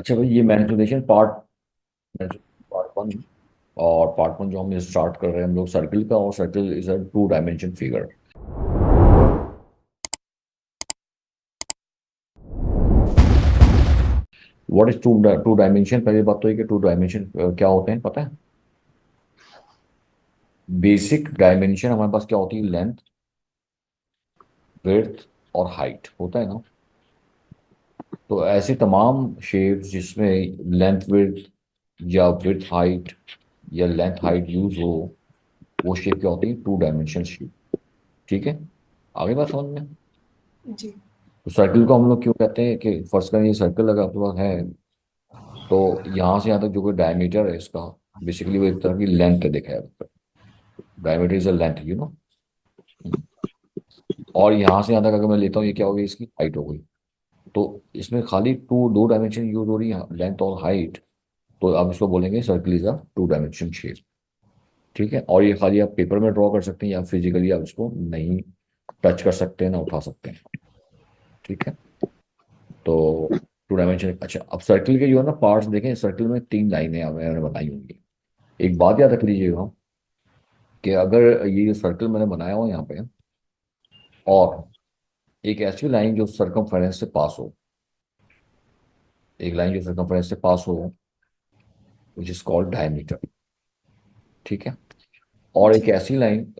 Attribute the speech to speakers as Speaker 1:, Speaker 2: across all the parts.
Speaker 1: अच्छा भाई, ये मैनिपुलेशन पार्ट वन। और पार्ट वन जो हम स्टार्ट कर रहे हैं हम लोग सर्किल का, और circle is a two dimension figure. What is two dimension? पहली बात तो ये कि टू डायमेंशन क्या होते हैं पता है? बेसिक डायमेंशन हमारे पास क्या होती है? लेंथ, विड्थ और हाइट होता है ना। तो ऐसी तमाम शेप्स जिसमें लेंथ विड्थ या विड्थ हाइट या लेंथ हाइट यूज हो, वो शेप क्या होती है? Two dimension shape. ठीक है, आगे बात समझ में?
Speaker 2: जी।
Speaker 1: तो सर्कल को हम लोग क्यों कहते हैं कि फर्स्ट का ये सर्कल अगर आपके पास है, तो यहाँ से यहाँ तक जो कोई डायमीटर है इसका, बेसिकली वो एक तरह की लेंथ है। देखा है, diameter is a length, you know. और यहाँ से यहाँ तक अगर मैं लेता हूँ, ये क्या होगी? इसकी हाइट हो गई। तो इसमें खाली दो डायमेंशन यूज हो रही है, लेंथ और हाइट। तो आप इसको बोलेंगे circle is a two dimension shape. ठीक है, और ये खाली आप पेपर में ड्रॉ कर सकते हैं या फिजिकली आप इसको नहीं टच कर सकते हैं, ना उठा सकते हैं। ठीक है, तो टू डायमेंशन। अच्छा, अब सर्किल के जो है ना पार्ट्स देखें। सर्किल में तीन लाइनें मैंने बताई होंगी। एक बात याद रख लीजिएगा कि अगर ये सर्कल मैंने बनाया हो यहाँ पे, और एक ऐसी लाइन जो सरकमफेरेंस से पास हो, एक लाइन जो सरकमफेरेंस से पास हो, विच इज कॉल्ड डायमीटर। ठीक है, और एक
Speaker 2: जी।
Speaker 1: ऐसी line,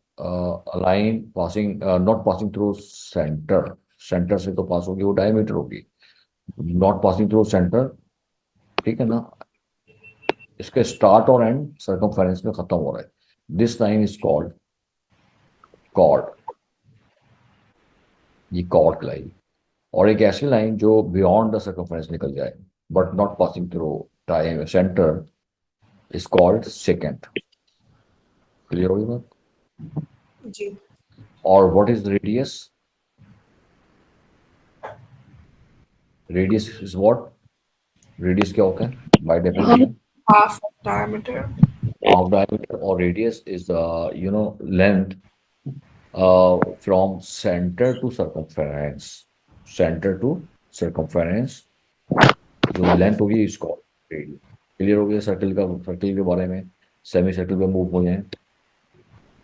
Speaker 1: line passing not passing through centre, centre से तो पास होगी, वो डायमीटर होगी। नॉट पासिंग थ्रू सेंटर, ठीक है ना। इसके स्टार्ट और एंड सरकमफेरेंस में खत्म हो रहा है। This line is called chord. ये कॉर्ड कहलाई। और एक ऐसी लाइन जो बियॉन्ड द सर्कमफेरेंस निकल जाए, but not passing through time centre, is called secant. Clear होगी बात?
Speaker 2: जी।
Speaker 1: और what is radius? Radius is what? Radius क्या होता है बाय
Speaker 2: हम
Speaker 1: definition?
Speaker 2: Half of diameter.
Speaker 1: Half diameter. और radius is you know length from centre to circumference. Centre to circumference जो लेंथ होगी इसको रेडियस। क्लियर हो गया सर्कल का, सर्कल के बारे में। सेमी सर्कल पे मूव हो जाए।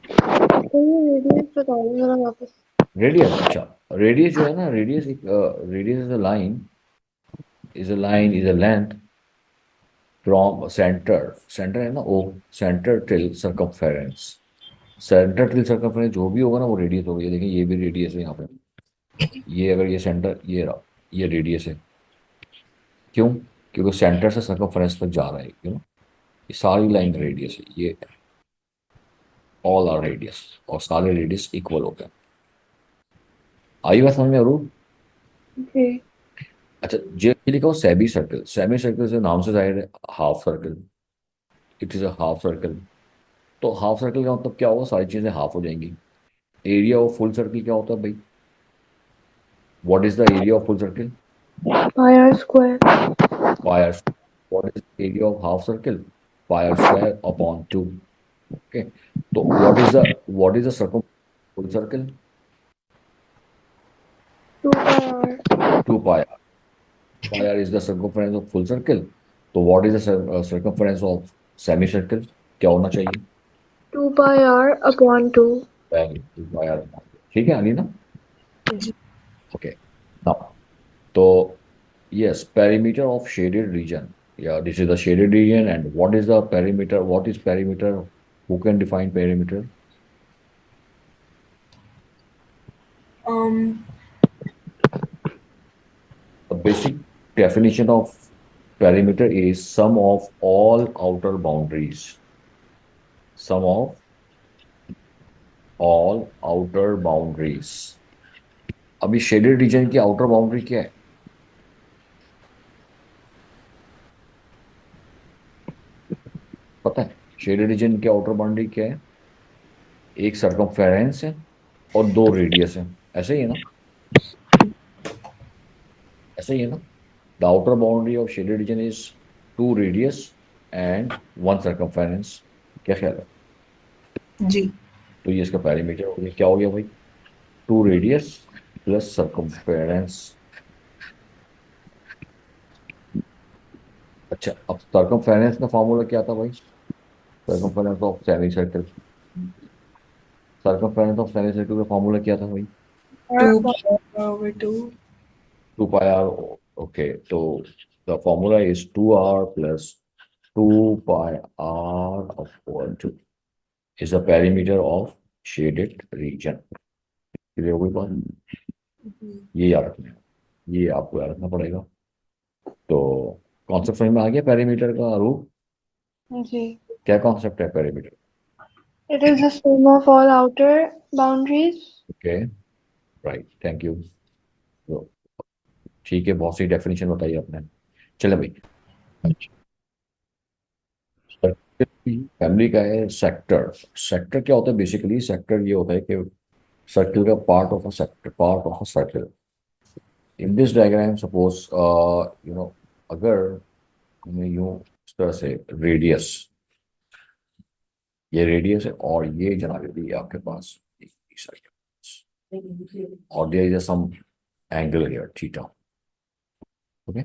Speaker 2: तो ये रेडियस बताओ जरा वापस।
Speaker 1: रेडियस, अच्छा। रेडियस जो है ना, रेडियस एक radius is a line is a length from centre, centre है ना ओ, centre till circumference. Centre till circumference जो भी होगा ना वो रेडियस होगी। ये देखिए, ये भी रेडियस है यहाँ पे। ये अगर ये सेंटर, ये रहा, ये रेडियस है। क्यों? क्योंकि सेंटर से सरकमफेरेंस तक जा रहा है, यू नो। ये सारी लाइन रेडियस है ये। ऑल आर रेडियस, और सारे रेडियस इक्वल होते हैं। आई बात समझ में अरूप?
Speaker 2: जी।
Speaker 1: अच्छा, जे लिखा हो सेमी सर्कल। सेमी सर्कल से नाम से जाहिर है half circle. It is a half circle. तो हाफ सर्कल का मतलब क्या होगा? सारी चीजें हाफ हो जाएंगी। एरिया ऑफ फुल सर्कल क्या होता है भाई? What is the area of full circle?
Speaker 2: Pi r square.
Speaker 1: Pi. What is area of half circle? Pi r square upon two. Okay, तो what is the circum full circle?
Speaker 2: Two pi r.
Speaker 1: Two pi r. Pi r is the circumference of full circle. तो what is the circumference of semi circle? क्या होना चाहिए?
Speaker 2: Two pi r upon two.
Speaker 1: Two pi r. ठीक है, अली ना?
Speaker 2: जी।
Speaker 1: Okay, now तो yes, perimeter of shaded region. Yeah, this is the shaded region. And what is the perimeter? What is perimeter? Who can define perimeter?
Speaker 2: um
Speaker 1: The basic definition of perimeter is sum of all outer boundaries. Sum of all outer boundaries. अभी shaded region की outer boundary क्या है पता है? Shaded region की outer boundary क्या है? एक सरकमफेरेंस है और दो रेडियस है। ऐसे ही है ना? ऐसे ही है ना? The outer boundary of shaded region is two radius and one circumference. क्या ख्याल है?
Speaker 2: जी।
Speaker 1: तो ये इसका पैरामीटर हो गया। क्या हो गया भाई? Two radius plus circumference. अच्छा, अब सर्कमफेरेंस का फॉर्मूला क्या था भाई? Circumference of semi circle, circumference of semi circle का फॉर्मूला क्या था भाई?
Speaker 3: 2 pi r/2.
Speaker 1: 2 pi r. Okay, तो the formula is 2r plus 2 pi r upon 2 is the perimeter of shaded region. Clear हो गई बात? ये याद रखना है, ये आपको याद रखना पड़ेगा। तो कॉन्सेप्ट समझ में आ गया पेरीमीटर का रूप?
Speaker 2: जी।
Speaker 1: क्या कॉन्सेप्ट है perimeter?
Speaker 2: It is the sum of all outer boundaries.
Speaker 1: Okay, right, thank you. तो ठीक है, बहुत सी डेफिनेशन बताई आपने। चले भाई, फैमिली का है सेक्टर। सेक्टर क्या होता है बेसिकली? सेक्टर ये होता है कि सर्किल का part of a sector, part of a circle. In this diagram suppose अगर हमें यूं इस तरह से रेडियस, ये रेडियस है और ये जनाब ये आपके पास सर्किल, और there is some angle here theta. Okay,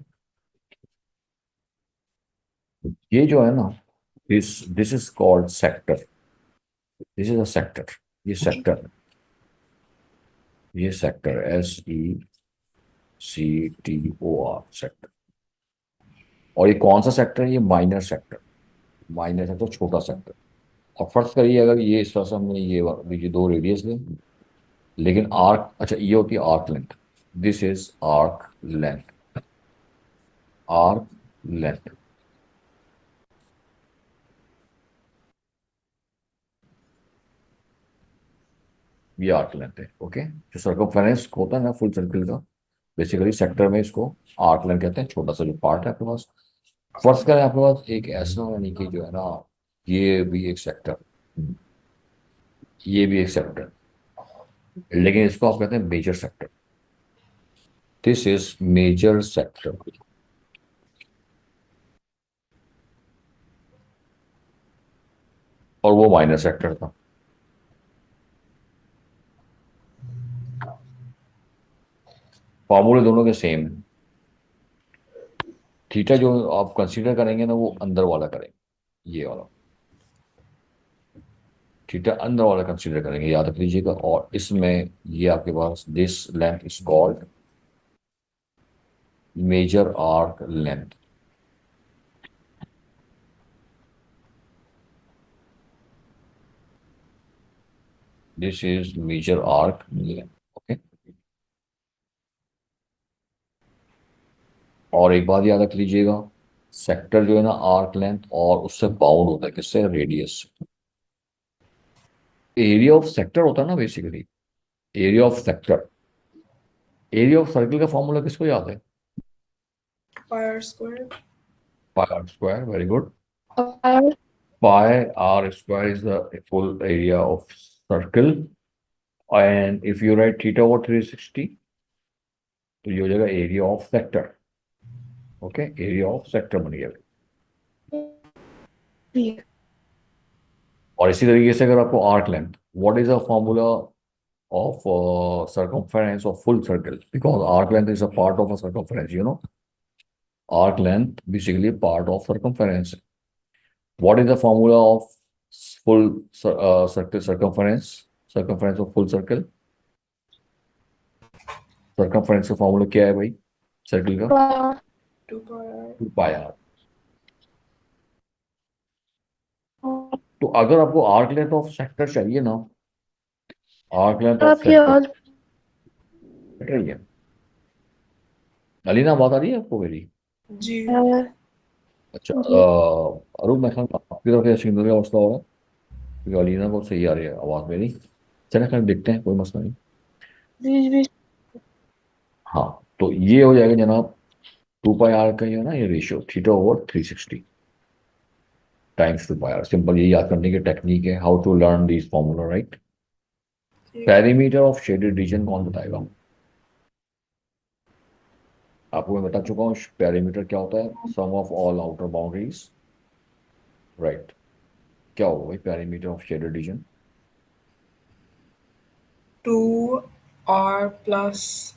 Speaker 1: ये जो है ना, this is called sector, this is a sector, ये सेक्टर, ये सेक्टर SECTOR सेक्टर। और ये कौन सा सेक्टर है? ये माइनर सेक्टर, माइनर सेक्टर, छोटा सेक्टर। और फर्ज करिए अगर ये इस तरह से हमने ये दो रेडियस लें, लेकिन आर्क, अच्छा ये होती है arc length, this is arc length, arc length. ये आर्क लेंथ है। ओके, जो सर्कमफेरेंस होता है ना फुल सर्किल का, बेसिकली सेक्टर में इसको आर्क लेंथ कहते हैं, छोटा सा जो पार्ट है आपके पास। फर्ज करें आपके पास एक ऐसा, यानी कि जो है ना, ये भी एक सेक्टर, ये भी एक सेक्टर, लेकिन इसको आप कहते हैं major sector. This is major sector. और वो माइनर सेक्टर था। फॉर्मूले दोनों के सेम है। थीटा जो आप कंसीडर करेंगे ना, वो अंदर वाला करेंगे, ये वाला थीटा अंदर वाला कंसीडर करेंगे, याद रख लीजिएगा। और इसमें ये आपके पास this length is called major arc length. This is major arc length. Okay, और एक बात याद रख लीजिएगा, सेक्टर जो है ना आर्क लेंथ, और उससे बाउंड होता है किससे? रेडियस। एरिया ऑफ सेक्टर होता है ना basically, area of sector. Area of circle का फॉर्मूला किसको याद है?
Speaker 3: Pi r square.
Speaker 1: Pi r square, very good.
Speaker 2: R
Speaker 1: Pi r square is the full area of circle, and if you write theta over 360, तो ये हो जाएगा area of sector. Okay, area of sector बन गया।
Speaker 2: B.
Speaker 1: और इसी तरीके से अगर आपको arc length, what is the formula of circumference of full circle? Because arc length is a part of a circumference, arc length basically part of circumference. What is the formula of circle circumference, circumference of full circle? Circumference का formula क्या है भाई circle का?
Speaker 3: 2 pi r.
Speaker 1: 2 pi are. तो अगर आपको arc length of sector चाहिए ना, आर्क लेंथ ऑफ
Speaker 2: आपकी
Speaker 1: सेक्टर
Speaker 2: आवाज
Speaker 1: कट रही है, अलीना बात आ रही है आपको मेरी?
Speaker 3: G.
Speaker 1: अच्छा,
Speaker 2: जी
Speaker 1: अरुण मैं ख्याल आपकी तरफ या सिग्नल का मसला होगा, क्योंकि अलीना को सही आ रही है आवाज मेरी। चलिए खैर देखते हैं, कोई मसला नहीं।
Speaker 2: बीच बीच
Speaker 1: हाँ, तो ये हो जाएगा जनाब 2 पाई आर का, ये है ना, ये ratio theta over 360 times 2 pi r. Simple ये याद करने की टेक्निक है, how to learn this formula, right? Perimeter of shaded region कौन बताएगा? आपको मैं बता चुका हूँ पेरीमीटर क्या होता है, sum of all outer boundaries, right? क्या होगा भाई perimeter of shaded region?
Speaker 3: 2 r plus.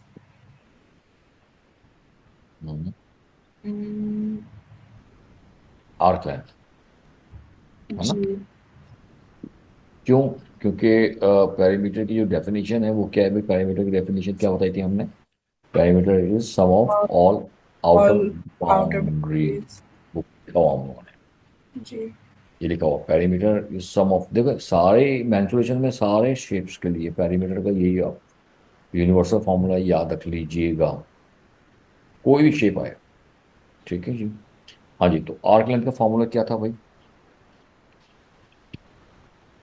Speaker 1: Arc length, है ना?
Speaker 3: जी।
Speaker 1: क्यों? क्योंकि पेरीमीटर की जो डेफिनेशन है वो क्या है भाई? पेरीमीटर की डेफिनेशन क्या बताई थी हमने? Perimeter is sum of all outer
Speaker 3: All outer
Speaker 1: boundary.
Speaker 3: boundaries.
Speaker 1: वो लिखा हुआ हम लोगों ने,
Speaker 3: जी।
Speaker 1: ये लिखा हुआ पेरीमीटर इज सम ऑफ। देखो सारे मैंसुरेशन में सारे शेप्स के लिए पेरीमीटर का यही आप यूनिवर्सल फॉर्मूला याद रख लीजिएगा, कोई भी शेप आए। ठीक है जी। हाँ जी, तो आर्क लेंथ का फॉर्मूला क्या था भाई?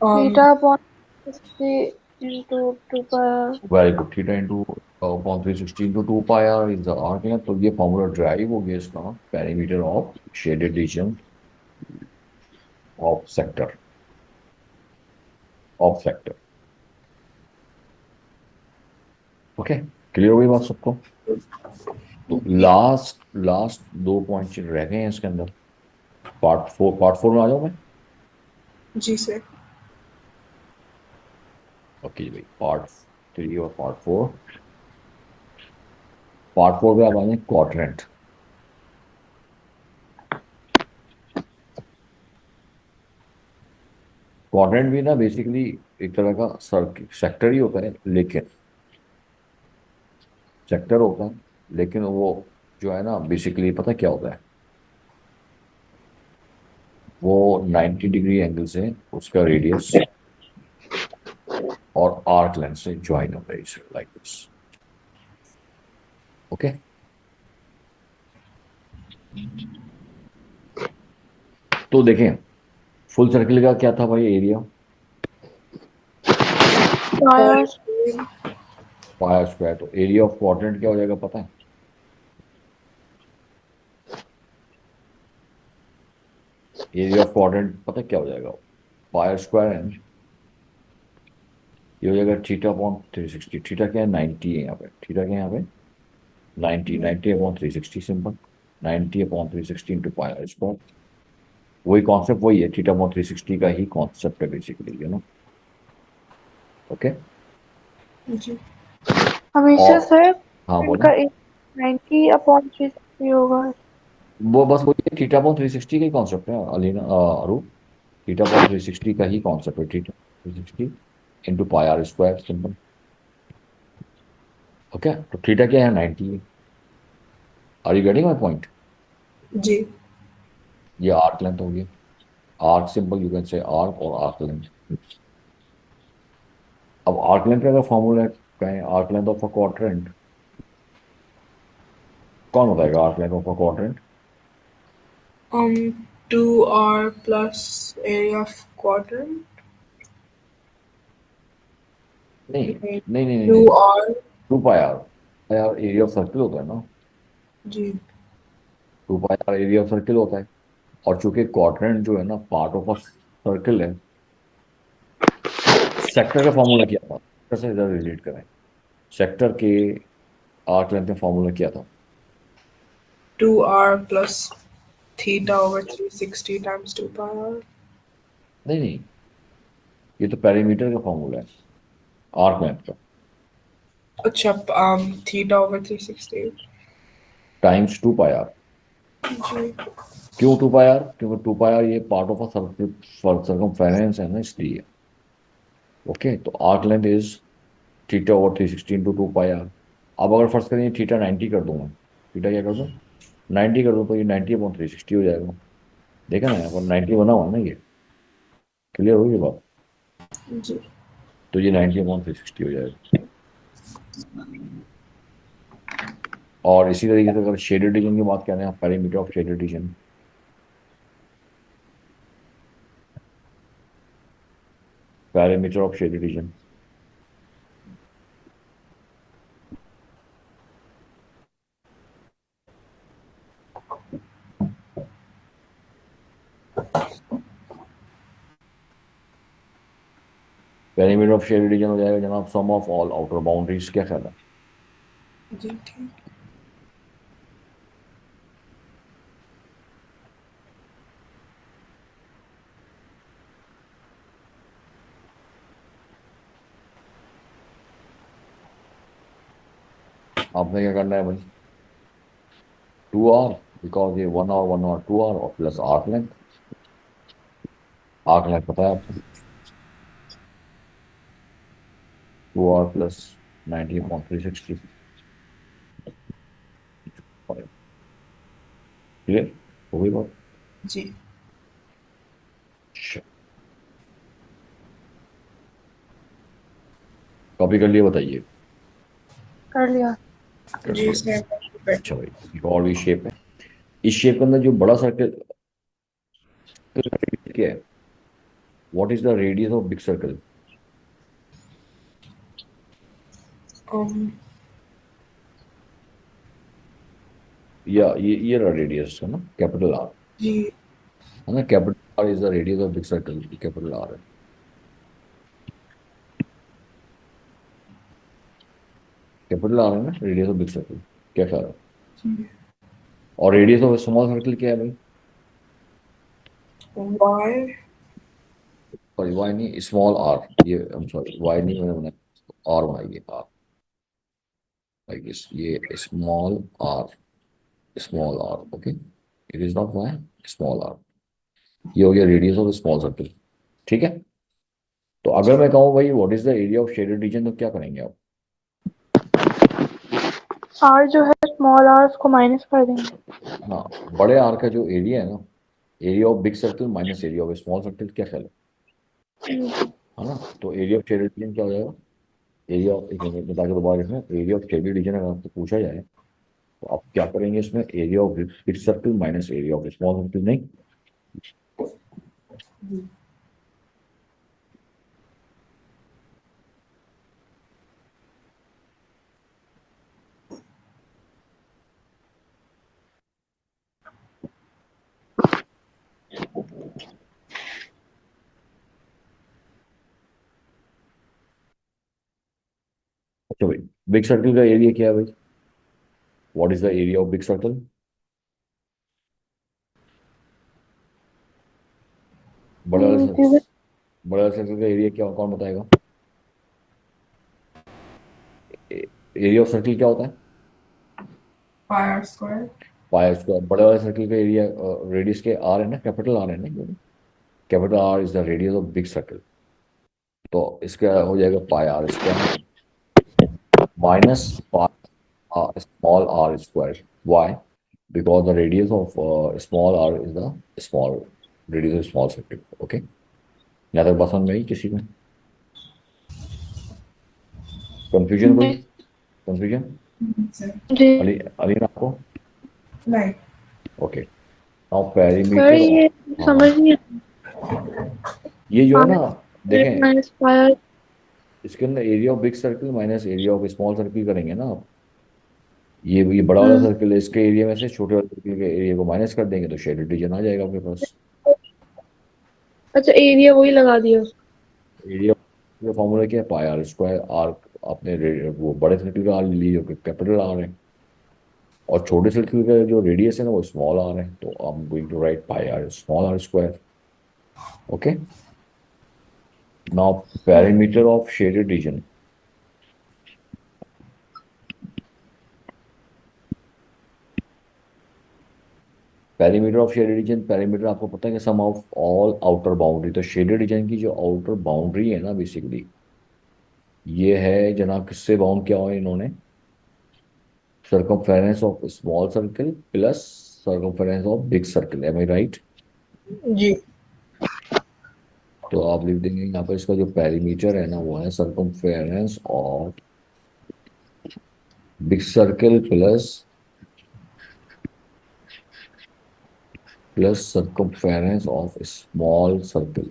Speaker 2: Theta
Speaker 3: Um,
Speaker 2: upon 60 into 2 pi.
Speaker 1: Very good, theta into upon 360 into 2 pi is the arc length. तो ये फॉर्मूला ड्राइव हो गया इसका, perimeter of shaded reason of sector, of sector. Okay, clear हो गई बात सबको? तो लास्ट लास्ट दो पॉइंट रह गए हैं इसके अंदर। पार्ट फोर में आ जाओ मैं।
Speaker 3: जी सर।
Speaker 1: ओके भाई, पार्ट 3 और पार्ट 4। पार्ट 4 में आप आएंगे क्वाड्रेंट। क्वाड्रेंट भी ना बेसिकली एक तरह का सर्किल सेक्टर ही होता है, लेकिन सेक्टर होता है, लेकिन वो जो है ना बेसिकली पता क्या होता है? वो 90 डिग्री एंगल से उसका रेडियस और आर्क लेंथ से ज्वाइन होता है, लाइक दिस। ओके, तो देखें फुल सर्किल का क्या था भाई एरिया?
Speaker 2: पाई
Speaker 1: पाया स्क्वायर। तो एरिया ऑफ क्वाड्रेंट क्या हो जाएगा पता है? एरिया ऑफ क्वाड्रेंट पता है क्या हो जाएगा? पाया स्क्वायर है, ये हो जाएगा थीटा अपॉन 360। थीटा क्या है? 90 है यहाँ पे। थीटा क्या है यहाँ पे? 90। 90 अपॉन 360 सिंपल। 90 अपॉन 360 इंटू पाया स्क्वायर। वही कॉन्सेप्ट वही है, थीटा अपॉन 360 का ही कॉन्सेप्ट है बेसिकली, ओके।
Speaker 3: जी।
Speaker 2: हमेशा
Speaker 1: और
Speaker 2: सर
Speaker 1: हाँ
Speaker 2: इनका
Speaker 1: बोले।
Speaker 2: 90 अपॉन 360 होगा।
Speaker 1: वो बस वही थीटा अपॉन 360 का ही कॉन्सेप्ट है अलीना, अरू। थीटा अपॉन 360 का ही कॉन्सेप्ट है, theta 360 into pi r square simple. Okay, तो थीटा क्या है? 90। Are you getting my point?
Speaker 3: जी।
Speaker 1: ये आर्क लेंथ हो गई। Arc simple, you can say arc और आर्क लेंथ। अब आर्क लेंथ का अगर फॉर्मूला कहें, arc length of a quadrant, कौन बताएगा arc length of a quadrant?
Speaker 3: 2r plus area of quadrant.
Speaker 1: नहीं
Speaker 3: Okay.
Speaker 1: नहीं नहीं नहीं नहीं,
Speaker 3: 2r.
Speaker 1: 2 pi r. यार एरिया ऑफ सर्किल होता है ना,
Speaker 3: जी।
Speaker 1: 2 pi r area of circle होता है। और चूंकि क्वाड्रेंट जो है ना पार्ट ऑफ अ सर्किल है, सेक्टर का फॉर्मूला क्या था? सेक्टर से इधर रिलेट करें, सेक्टर के आर्क लेंथ का फॉर्मूला क्या था?
Speaker 3: 2r plus theta over 360 times 2 pi r.
Speaker 1: नहीं नहीं, ये तो पेरीमीटर का फॉर्मूला है, आर्क लेंथ का।
Speaker 3: अच्छा, theta over 360.
Speaker 1: Times 2 pi r.
Speaker 3: जी।
Speaker 1: क्यों 2 पाई आर? क्योंकि 2 पाई आर ये part of a circle, circumference है ना, इसलिए। ओके, तो arc length is theta over 360 into 2 pi r. अब अगर फर्स्ट करें थीटा 90 कर दूंगा, थीटा क्या कर दूं? 90 कर दूं, तो ये 90 अपॉन 360 हो जाएगा। देखा ना यहाँ पर 90 बना हुआ है ना, ये क्लियर होगी बात?
Speaker 3: जी।
Speaker 1: तो ये 90 अपॉन 360 हो जाएगा। और इसी तरीके से अगर शेडेड रीजन की बात करें, perimeter of shaded region, perimeter of shaded region, perimeter of shaded reason हो जाएगा जनाब सम ऑफ ऑल आउटर बाउंड्रीज। क्या ख्याल है?
Speaker 3: जी ठीक।
Speaker 1: आपने क्या करना है भाई? 2 आर बिकॉज ये 1 और 2 और plus arc length. Arc length पता है आपको, 2 प्लस 19.360। क्लियर हो गई बात?
Speaker 3: जी।
Speaker 1: कॉपी कर लिए बताइए।
Speaker 2: कर लिया।
Speaker 1: कर
Speaker 3: जी
Speaker 1: लिया।
Speaker 3: इसमें पे
Speaker 1: अच्छा भाई, एक और भी शेप है। इस शेप के अंदर जो बड़ा सर्कल क्या है? What is the radius of big circle?
Speaker 3: um
Speaker 1: या ये रहा रेडियस है ना, कैपिटल आर।
Speaker 3: जी
Speaker 1: है ना, capital r is the radius of big circle, capital r है। कैपिटल आर है ना रेडियस ऑफ बिग सर्कल। क्या ख्याल है? और रेडियस ऑफ स्मॉल सर्कल क्या है भाई?
Speaker 3: y
Speaker 1: सॉरी वाई नहीं, स्मॉल आर। ये आई एम सॉरी, वाई नहीं मैंने बनाया, आर बनाइए, आर लाइक दिस, ये small r okay. It is not Y, small r. ये हो गया रेडियस ऑफ स्मॉल सर्कल। ठीक है। तो अगर मैं कहूँ भाई what is the area of shaded reason, तो क्या करेंगे आप?
Speaker 2: आर जो है स्मॉल आर उसको माइनस कर देंगे।
Speaker 1: हाँ, बड़े आर का जो एरिया है ना, area of big circle minus area of small circle, क्या ख्याल है ना? तो एरिया ऑफ शेडेड रीजन क्या हो जाएगा? एरिया ऑफ, एक मिनट बता के दोबारा रखना, एरिया ऑफ शेडेड रीजन अगर आपसे पूछा जाए तो आप क्या करेंगे इसमें? Area of big circle minus area of small circle, नहीं? अच्छा भाई, बिग सर्कल का एरिया क्या है भाई? What is the area of big circle? बड़ा वाला
Speaker 2: क्योंकि
Speaker 1: बड़ा वाला सर्कल का एरिया क्या, कौन बताएगा? एरिया ऑफ सर्कल क्या होता है?
Speaker 3: r square
Speaker 1: pi square. बड़े वाले सर्कल का एरिया, रेडियस के आर है ना, कैपिटल आर है ना, capital r is the radius of big circle. तो इसका हो जाएगा pi r square minus pi small r square. Why? Because the radius of small r is the small radius of small circle. Okay, यहाँ तक बात समझ में आई किसी में? कंफ्यूजन कोई? कंफ्यूजन?
Speaker 2: जी
Speaker 1: अली अली ना आपको?
Speaker 3: नहीं
Speaker 1: ओके, नाउ
Speaker 2: सर
Speaker 1: पेरीमीटर
Speaker 2: ये
Speaker 1: हाँ
Speaker 2: समझ
Speaker 1: हाँ,
Speaker 2: नहीं
Speaker 1: ये जो है ना,
Speaker 2: आया
Speaker 1: देखें,
Speaker 2: माइनस पायर।
Speaker 1: इसके अंदर area of big circle minus area of small circle करेंगे ना आप। ये बड़ा वाला सर्कल है, इसके एरिया में से छोटे वाले सर्कल के एरिया को माइनस कर देंगे तो शेडेड रीजन आ जाएगा आपके पास।
Speaker 2: अच्छा एरिया वही लगा दिया।
Speaker 1: एरिया का फॉर्मूला क्या है? पाई आर स्क्वायर। आर आपने वो बड़े सर्कल का आर ले लिया जो कैपिटल आर है, और छोटे सर्कल का जो रेडियस है ना वो स्मॉल आर है, तो I am going to write pi r small r square. Okay, now perimeter of shaded region. Perimeter of shaded region, perimeter आपको पता है कि sum of all outer boundary. तो शेडेड रीजन की जो आउटर बाउंड्री है ना बेसिकली, ये है जनाब, किससे बाउंड किया हुआ है इन्होंने? Circumference of small circle plus circumference of big circle. Am I right?
Speaker 3: जी
Speaker 1: तो आप लिख देंगे यहाँ पर, इसका जो पेरीमीटर है ना वो है circumference of big circle plus circumference of small circle.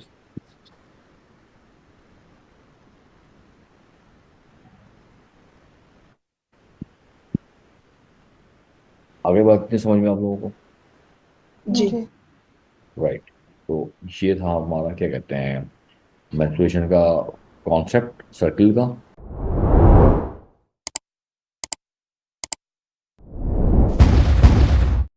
Speaker 1: आगे बात नहीं समझ में आप लोगों को?
Speaker 3: जी
Speaker 1: राइट। तो ये था हमारा क्या कहते हैं, मेंस्ट्रुएशन का कॉन्सेप्ट सर्कल का।